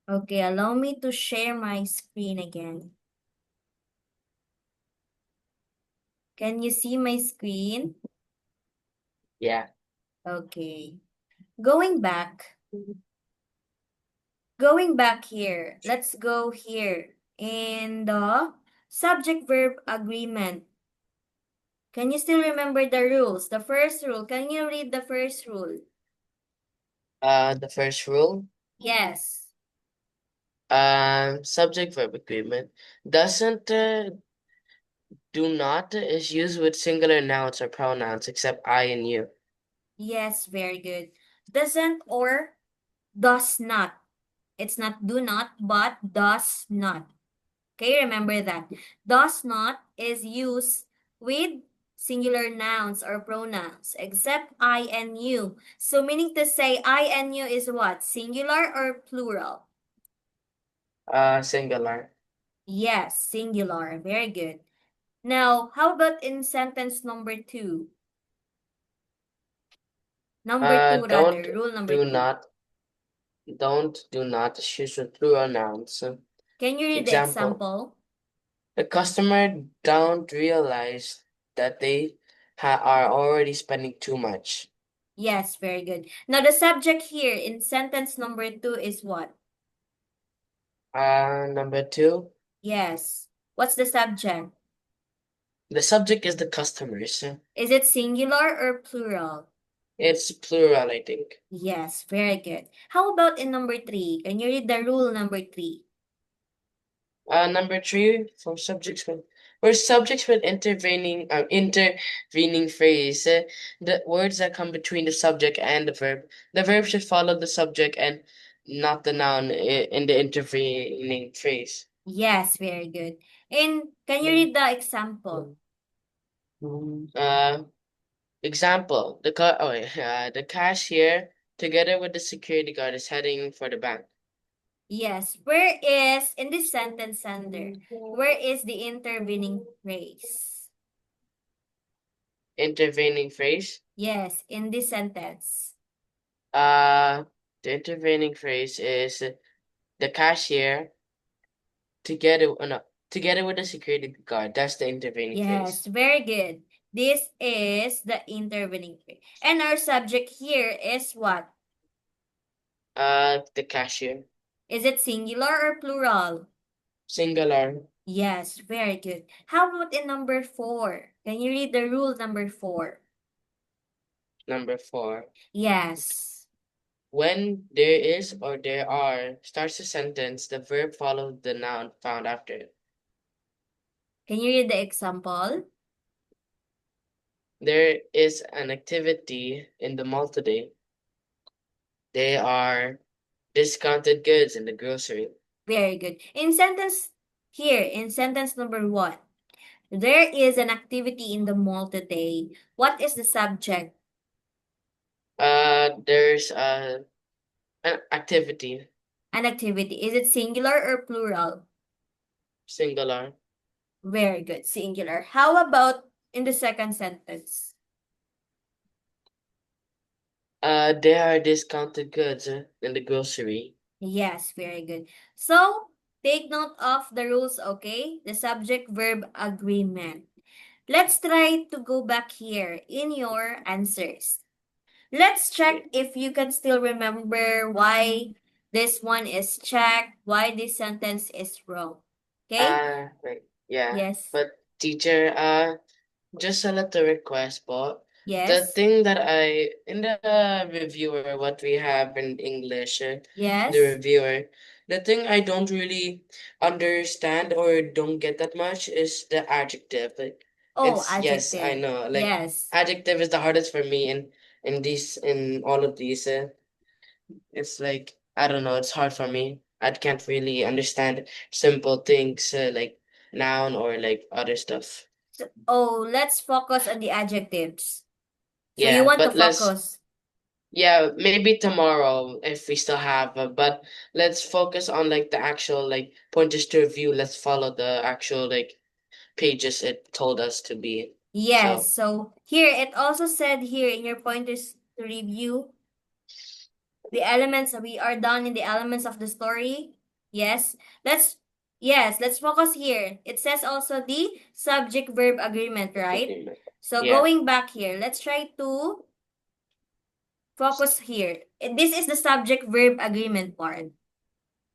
Okay, allow me to share my screen again. Can you see my screen? Yeah. Okay. Going back. Going back here. Let's go here in the subject verb agreement. Can you still remember the rules? The first rule. Can you read the first rule? The first rule, Yes. subject verb agreement doesn't do not is used with singular nouns or pronouns except I and you. Yes, very good. Doesn't or does not. It's not do not, but does not. Okay, remember that. Does not is used with singular nouns or pronouns, except I and you. So meaning to say I and you is what? Singular or plural? Singular. Yes, singular. Very good. Now, how about in sentence number two? Number two, Don't, rather. Rule number do two. not, do not is used with plural nouns. Can you read the Example, example? the customer don't realize that they are already spending too much. Yes, very good. Now, the subject here in sentence number two is what? Number two, Yes. What's the subject? the subject is the customers. Is it singular or plural? It's plural, I think. Yes, very good. How about in number three? Can you read the rule number three? Number three, for subjects with intervening phrase, the words that come between the subject and the verb should follow the subject and not the noun in the intervening phrase. Yes, very good. And can you read the example? Uh, Example, the cashier together with the security guard is heading for the bank. Yes. Where is, in this sentence, Sander, where is the intervening phrase? Intervening phrase. Yes, in this sentence. Uh, the intervening phrase is the cashier no, together with the security guard. That's the intervening phrase. Yes, very good. This is the intervening phrase. And our subject here is what? The cashier. Is it singular or plural? Singular. Yes, very good. How about in number four? Can you read the rule number four? Number four. Yes. When there is or there are starts a sentence, the verb follows the noun found after it. Can you read the example? There is an activity in the mall today. They are discounted goods in the grocery. Very good. In sentence number one, there is an activity in the mall today. What is the subject? There's an activity, An activity. Is it singular or plural? singular. Very good. Singular. How about in the second sentence? There are discounted goods in the grocery. Yes, very good. So, take note of the rules, okay? The subject verb agreement. Let's try to go back here in your answers. Let's check Okay. if you can still remember why this one is checked, why this sentence is wrong. Okay? Right. Yeah. Yes. But teacher, just a little request, but the Yes. thing that in the reviewer, what we have in English, the Yes. reviewer, the thing I don't really understand or don't get that much is the adjective. Like, Oh, it's, yes, I adjective. know. Like, Yes. adjective is the hardest for me in all of these. It's like, I don't know, it's hard for me. I can't really understand simple things like noun or like other stuff. So, oh, let's focus on the adjectives. So you Yeah, want to but focus. yeah, maybe tomorrow if we still have, but let's focus on like the actual like pointers to review. Let's follow the actual like pages it told us to be. Yes. So So here it also said here in your pointers to review, The elements, we are done in the elements of the story. Yes. Let's focus here. It says also the subject verb agreement, right? Agreement. So Yeah. going back here, let's try to focus here. This is the subject verb agreement part.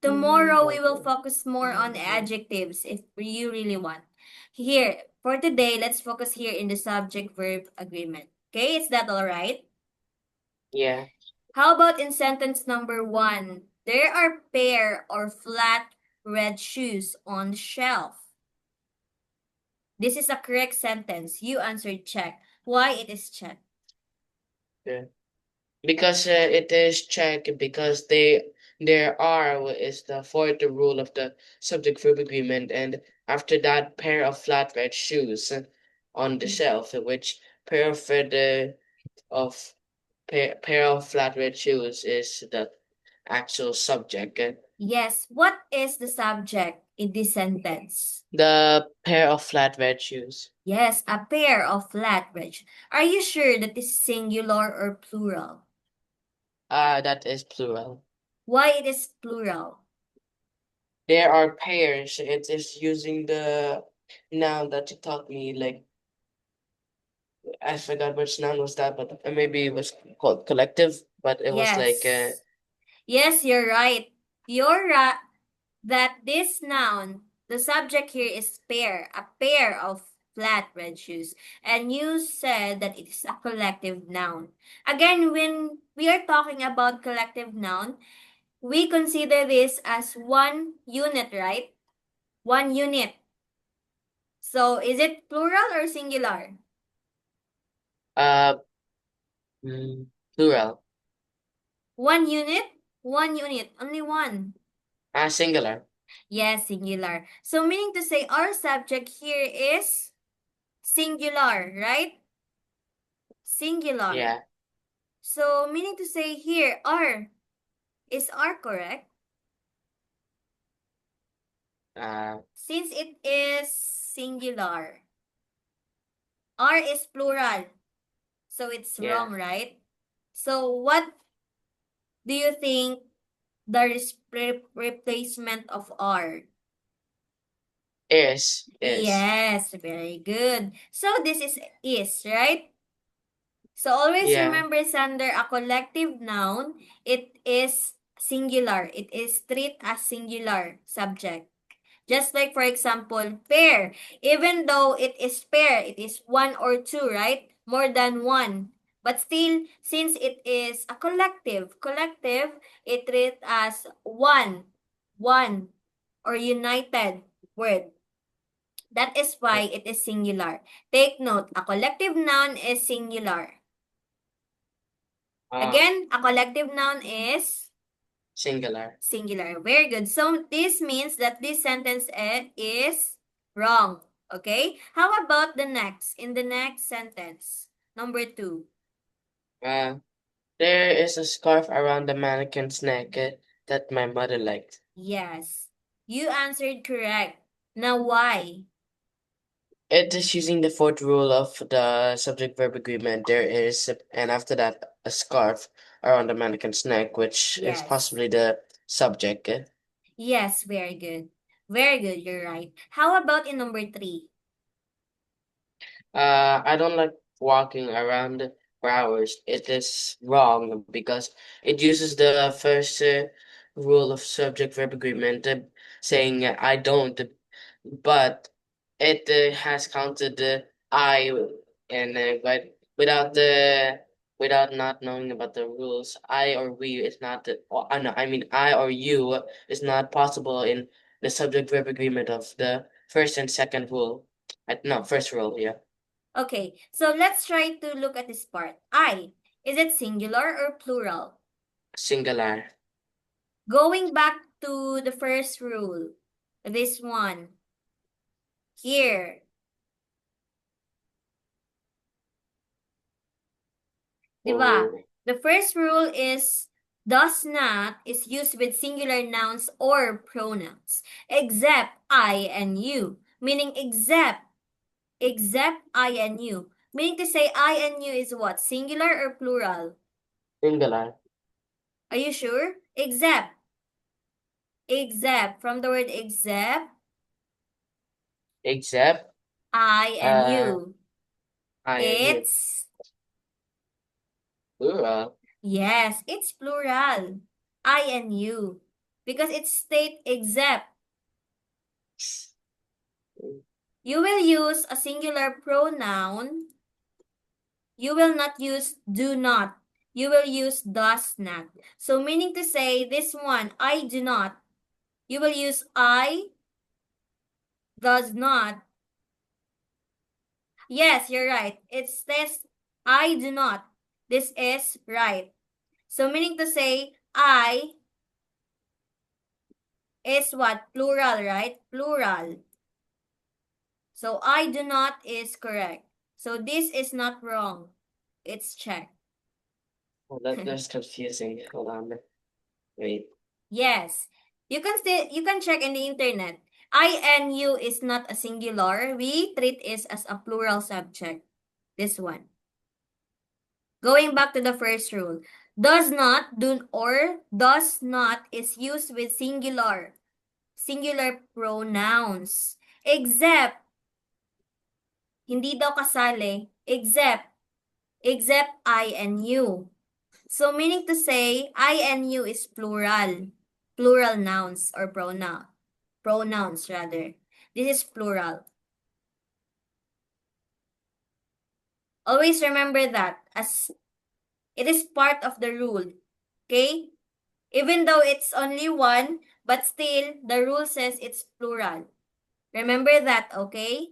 Tomorrow we will focus more on adjectives if you really want. Here, for today, let's focus here in the subject verb agreement. Okay, is that all right? Yeah. How about in sentence number 1? There are pair or flat red shoes on the shelf. This is a correct sentence. You answered check. Why it is check? Yeah. Because it is check because there are is the fourth rule of the subject verb agreement, and after that pair of flat red shoes on the shelf, which pair of of pair of flat red shoes is the actual subject. Yes, what is the subject in this sentence? The pair of flat red shoes. Yes, a pair of flat red. Are you sure that this is singular or plural? That is plural. Why it is plural? There are pairs. It is using the noun that you taught me, like I forgot which noun was that, but maybe it was called collective, but it was like Yes. Yes, you're right. You're right that this noun, the subject here is pair, a pair of flat red shoes. And you said that it is a collective noun. Again, when we are talking about collective noun, we consider this as one unit, right? One unit. So is it plural or singular? uh plural. One unit? One unit. Only one. Singular. Yes, singular. So meaning to say our subject here is singular, right? Singular. Yeah. So meaning to say here are is are correct Uh since it is singular. Are is plural. So it's yeah. wrong, right? So what do you think the replacement of are? Is. Yes, very good. So this is, right? So always Yeah. remember, Sander, a collective noun, it is singular. It is treated as singular subject. Just like, for example, pair. Even though it is pair, it is one or two, right? More than one. But still, since it is a collective, it treated as one, or united word. That is why it is singular. Take note, a collective noun is singular. Uh Again, a collective noun is Singular. singular. Very good. So this means that this sentence is wrong. Okay? How about the next? In the next sentence, number 2. Uh there is a scarf around the mannequin's neck that my mother liked. Yes. You answered correct. Now why? It is using the fourth rule of the subject verb agreement. There is, and after that, a scarf around the mannequin's neck, which is Yes. possibly the subject. Yes, very good. Very good, you're right. How about in number 3? I don't like walking around for hours. It is wrong because it uses the first rule of subject verb agreement, saying I don't, but it has counted the I, and but without not knowing about the rules, I or we is not no, I mean I or you is not possible in the subject verb agreement of the first and second rule. No, first rule, yeah. Okay, so let's try to look at this part. I, is it singular or plural? Singular. Going back to the first rule, this one here. Diba? Oh, The first rule is does not is used with singular nouns or pronouns, except I and you, meaning except I and you. Meaning to say I and you is what? Singular or plural? singular. Are you sure? Except. Except. From the word except, Except I and uh you. I and you. It's, Plural. yes, it's plural. I and you. Because it state except. You will use a singular pronoun. You will not use do not. You will use does not. So meaning to say this one, I do not. You will use I does not. Yes, you're right. It says I do not. This is right. So meaning to say I is what? Plural, right? Plural. So I do not is correct. So this is not wrong. It's check. Well, that's confusing. Hold on. Wait. Yes. You can check in the internet. I and you is not a singular. We treat it as a plural subject. This one. Going back to the first rule. Does not, do, or does not is used with singular pronouns. Except, hindi daw kasali, except I and you. So meaning to say, I and you is plural. Plural nouns or pronouns rather. This is plural. Always remember that as it is part of the rule. Okay? Even though it's only one, but still the rule says it's plural. Remember that, okay?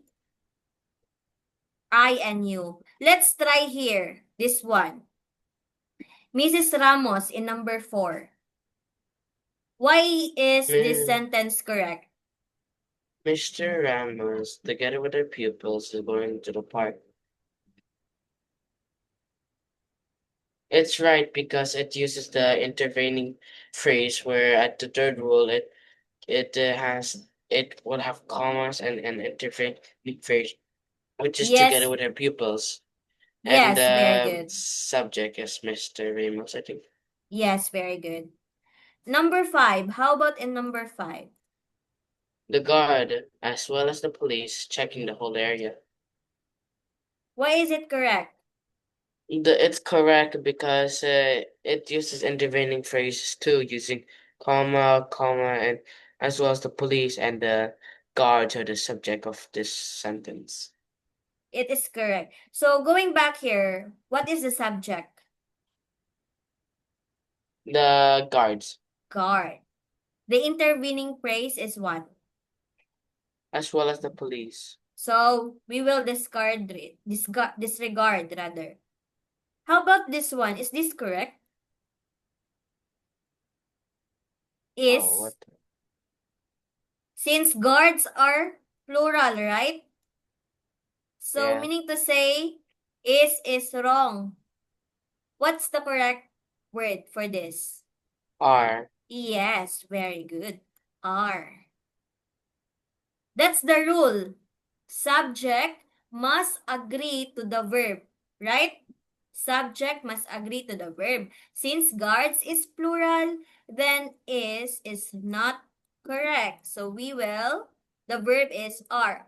I and you. Let's try here. This one. Mrs. Ramos in number 4. Why is this Mm, sentence correct? Mr. Ramos, together with their pupils, is going to the park. It's right because it uses the intervening phrase where at the third rule it will have commas and an intervening phrase, which is together Yes, with their pupils. And yes, very the good. subject is Mr. Ramos, I think. Yes, very good. Number 5. How about in number 5? The guard, as well as the police, checking the whole area. Why is it correct? It's correct because it uses intervening phrases too, using comma, and as well as the police and the guards are the subject of this sentence. It is correct. So going back here, what is the subject? The guards, Guard. The intervening phrase is what? as well as the police. So we will disregard rather. How about this one? Is this correct? Oh, Is, what? since guards are plural, right? So Yeah, meaning to say is wrong. What's the correct word for this? are. Yes, very good. Are. That's the rule. Subject must agree to the verb, right? Subject must agree to the verb. Since guards is plural, then is not correct. So we will, the verb is are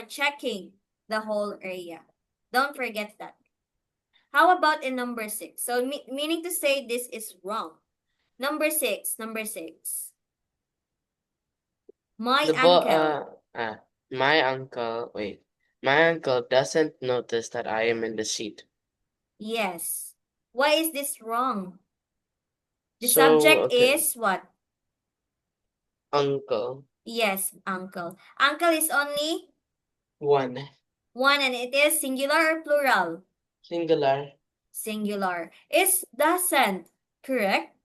checking the whole area. Don't forget that. How about in number 6? So meaning to say this is wrong. Number 6. My The bo uncle. my uncle, wait, my uncle doesn't notice that I am in the seat. Yes. Why is this wrong? The So, subject okay, is what? uncle, Yes, uncle. Uncle is only one, one and it is singular or plural? singular, Singular. Is doesn't correct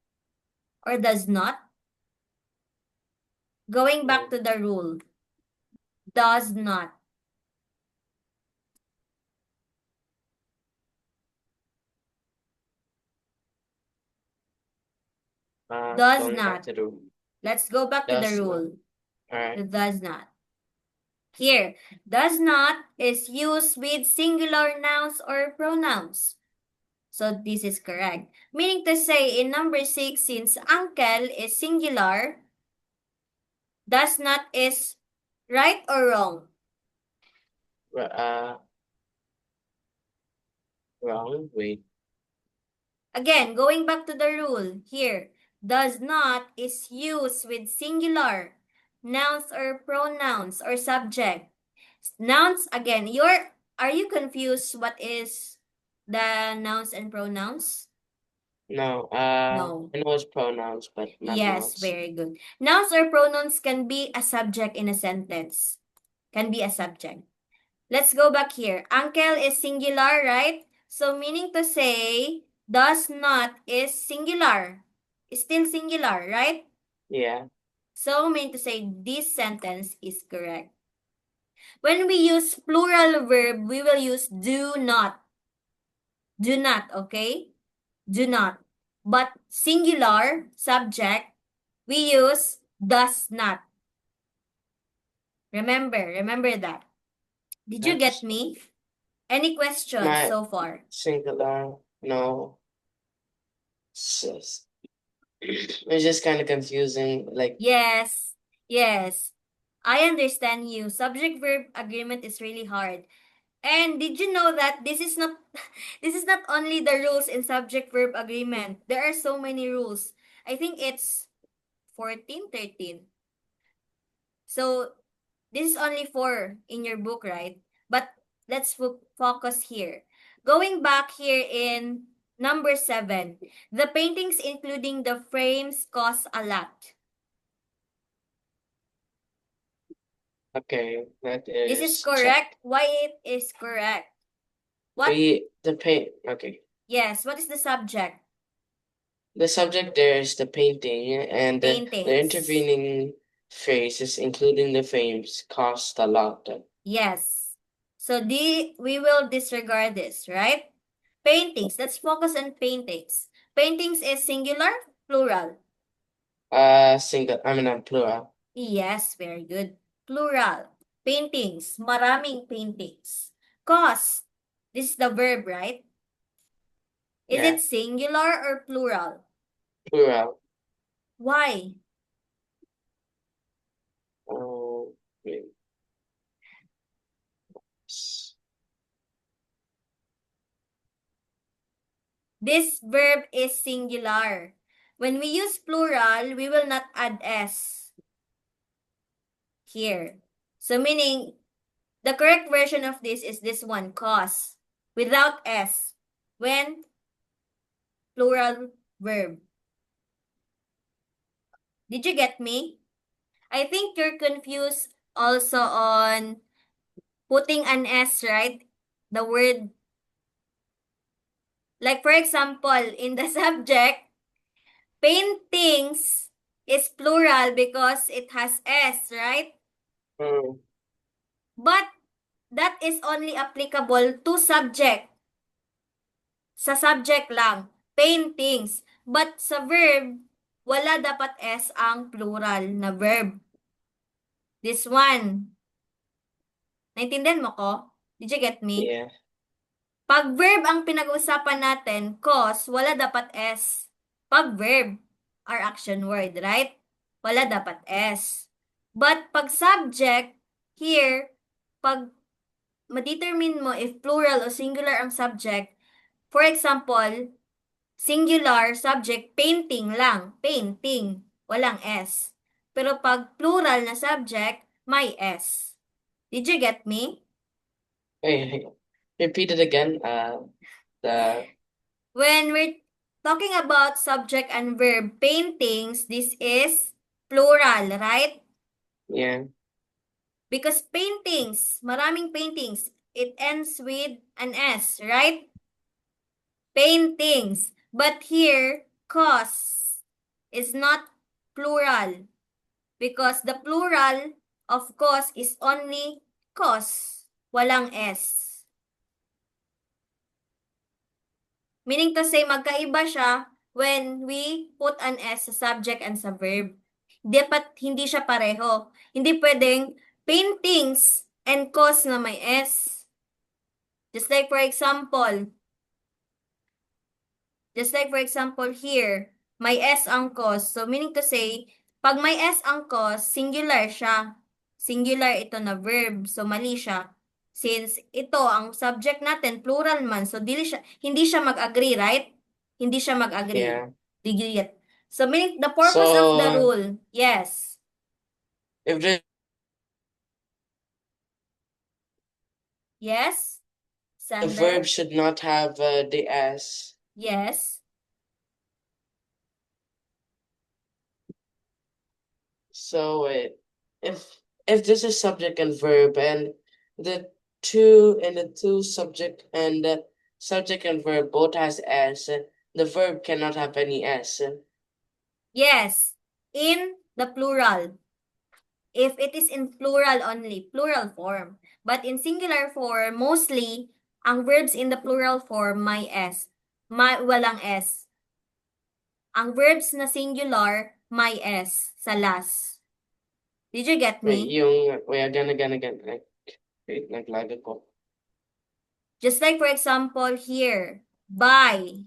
or does not? Going back mm, to the rule. Does not. Does going back not. to the Let's go back to the does not. rule. Alright. Does not. Here, does not is used with singular nouns or pronouns. So this is correct. Meaning to say, in number 6, since uncle is singular, does not is right or wrong? Wrong. Wait. Again, going back to the rule here, does not is used with singular, nouns or pronouns or subject. Nouns, again, are you confused what is the nouns and pronouns? No. No. I know it's pronouns, but not Yes, nouns. very good. Nouns or pronouns can be a subject in a sentence. Can be a subject. Let's go back here. Uncle is singular, right? So meaning to say, does not is singular. Is still singular, right? Yeah. So meaning to say, this sentence is correct. When we use plural verb, we will use do not. Do not, okay? Do not. But singular subject, we use does not. Remember that. Did you get That's me? Any questions my so far? singular. No. It's it's just kind of confusing. Like, Yes, yes. I understand you. Subject verb agreement is really hard. And did you know that this is not this is not only the rules in subject verb agreement. There are so many rules. I think it's 14, 13. So this is only 4 in your book, right? But let's focus here. Going back here in number 7, the paintings including the frames cost a lot. okay, that This is is check. correct. Why it is correct? What? The paint. Okay. Yes, what is the subject? The subject there is the painting, and the Paintings. intervening phrases, including the frames, cost a lot. Yes. So we will disregard this, right? Paintings. Let's focus on paintings. Paintings is singular, plural. Single. I mean, plural. Yes, very good. Plural. Paintings. Maraming paintings. Cost. This is the verb, right? Is Yeah, it singular or plural? plural. Why? Oh, wait. S- This verb is singular. When we use plural, we will not add s here. So meaning, the correct version of this is this one, cause, without s, when plural verb. Did you get me? I think you're confused also on putting an s, right? The word, like for example, in the subject, paintings is plural because it has s, right? Mm, But that is only applicable to subject. Sa subject lang. Paintings. But sa verb, wala dapat S ang plural na verb. This one. Naintindihan mo ko? Did you get me? yeah. Pag verb ang pinag-uusapan natin, cause, wala dapat S. Pag verb, our action word, right? Wala dapat S. But pag subject, here, pag ma-determine mo if plural o singular ang subject, for example, singular subject, painting lang. Painting. Walang S. Pero pag plural na subject, may S. Did you get me? Hey, repeat it again. The When we're talking about subject and verb, paintings, this is plural, right? yeah. Because paintings, maraming paintings, it ends with an S, right? Paintings. But here, cause is not plural. Because the plural of cause is only cause. Walang S. Meaning to say, magkaiba siya when we put an S sa subject and sa verb. Dapat hindi siya pareho. Hindi pwedeng paintings and cause na may S. Just like for example, Just like for example here, may S ang cause. So meaning to say, pag may S ang cause, singular siya. Singular ito na verb. So mali siya. Since ito, ang subject natin, plural man. So hindi siya mag-agree, right? Hindi siya mag-agree. Yeah. Did you get? So meaning the purpose of the So rule, yes. if the Yes, verb Sander? should not have the S. Yes. So if this is subject and verb and the two subject and verb both has S, the verb cannot have any S. Yes. In the plural. If it is in plural only, plural form. But in singular form, mostly, ang verbs in the plural form may S. Walang S. Ang verbs na singular, may S sa last. Did you get Like me? yung, wait, again. Like, wait, naglag ako. Just like for example here, by.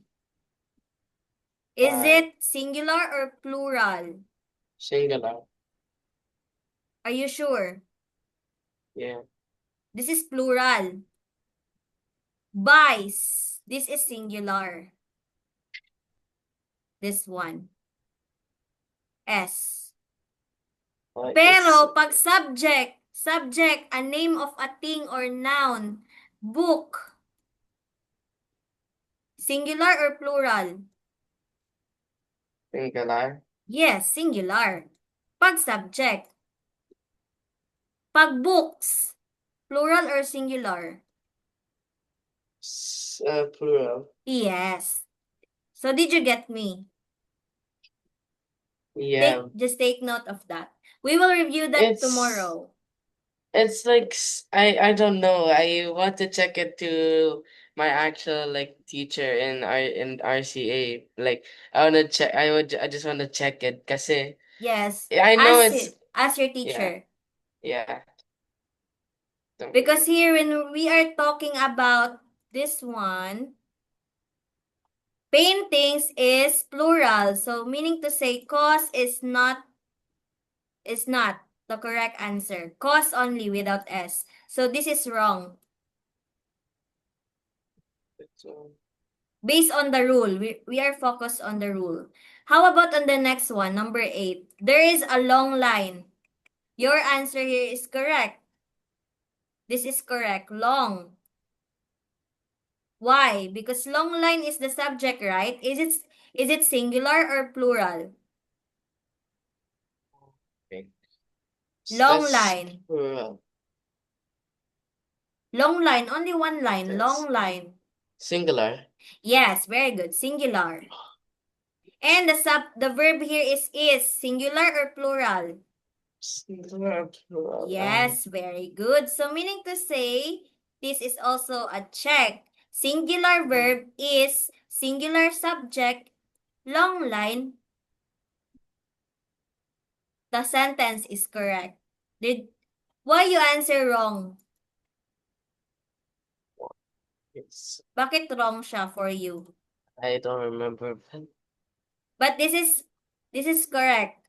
Is By it singular or plural? singular. Are you sure? Yeah. This is plural. Buys. This is singular. This one. S. But it's Pero pag subject, a name of a thing or noun, book, singular or plural? singular. Yes, singular. Pag subject. Pag books, plural or singular? Plural. Yes. So did you get me? Yeah. Just take note of that. We will review that It's tomorrow. it's like I don't know. I want to check it to my actual like teacher in RCA. Like I just want to check it kasi Yes. I know Ask it's it. Ask your yeah, teacher. yeah. Because here when we are talking about this one, paintings is plural. So meaning to say cause is not the correct answer. Cause only without S. So this is wrong. So, Based on the rule, we are focused on the rule. How about on the next one, number 8? There is a long line. Your answer here is correct. This is correct. Long. Why? Because long line is the subject, right? Is it singular or plural? okay. Long That's line. plural. Long line. Only one line. That's Long line. singular. Yes, very good. Singular. And the verb here is singular or plural? Singular, plural. Yes, very good. So meaning to say, this is also a check. Singular verb is singular subject, long line. The sentence is correct. Why you answer wrong? It's Bakit wrong siya for you? I don't remember. But this is correct.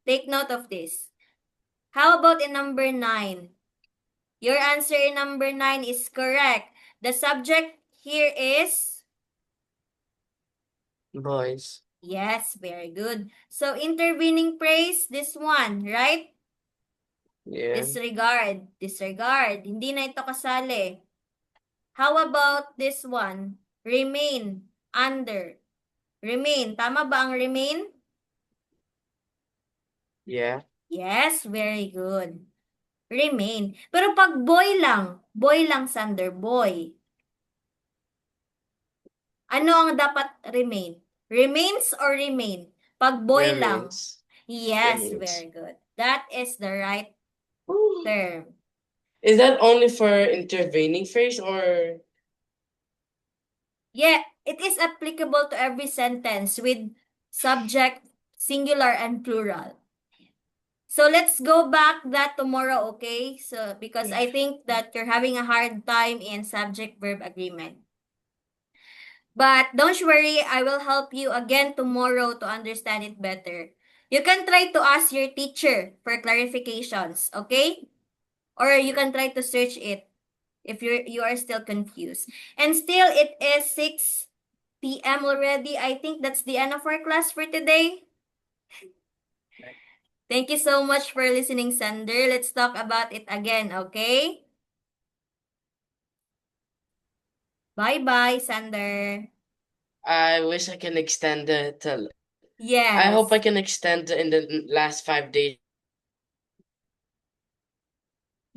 Take note of this. How about in number 9? Your answer in number 9 is correct. The subject here is Boys. yes, very good. So intervening phrase, this one, right? Yeah. Disregard. Hindi na ito kasali. How about this one? Remain, under. Remain, tama ba ang remain? Yeah. Yes, very good. Remain. Pero pag boy lang, Sander, boy. Ano ang dapat remain? Remains or remain? Pag boy lang. Remains. Yes, Remains. very good. That is the right term. Is that only for intervening phrase or Yeah, it is applicable to every sentence with subject, singular, and plural. So let's go back that tomorrow, okay? So because I think that you're having a hard time in subject verb agreement. But don't worry, I will help you again tomorrow to understand it better. You can try to ask your teacher for clarifications, okay? Or you can try to search it if you are still confused. And still it is 6 p.m. already. I think that's the end of our class for today. Thank you so much for listening, Sander. Let's talk about it again, okay? Bye-bye, Sander. I wish I can extend it. I hope I Yes. can extend in the last 5 days.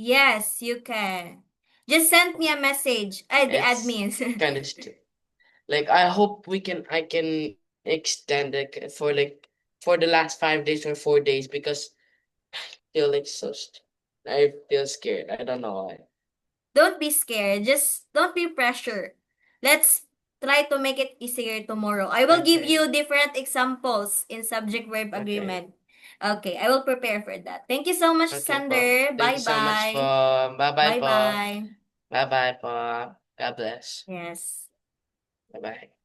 Yes, you can. Just send me a message. The It's admins. kind of like I hope I can extend it for the last 5 days or 4 days because I feel like I feel scared. I don't know why. Don't be scared. Just don't be pressured. Let's try to make it easier tomorrow. I will give Okay. you different examples in subject verb Okay. agreement. Okay, I will prepare for that. Thank you so much, Okay po. Sander. Thank you so much po. Bye-bye. Bye-bye po. Bye-bye. Bye-bye po. God bless. Yes. Bye-bye.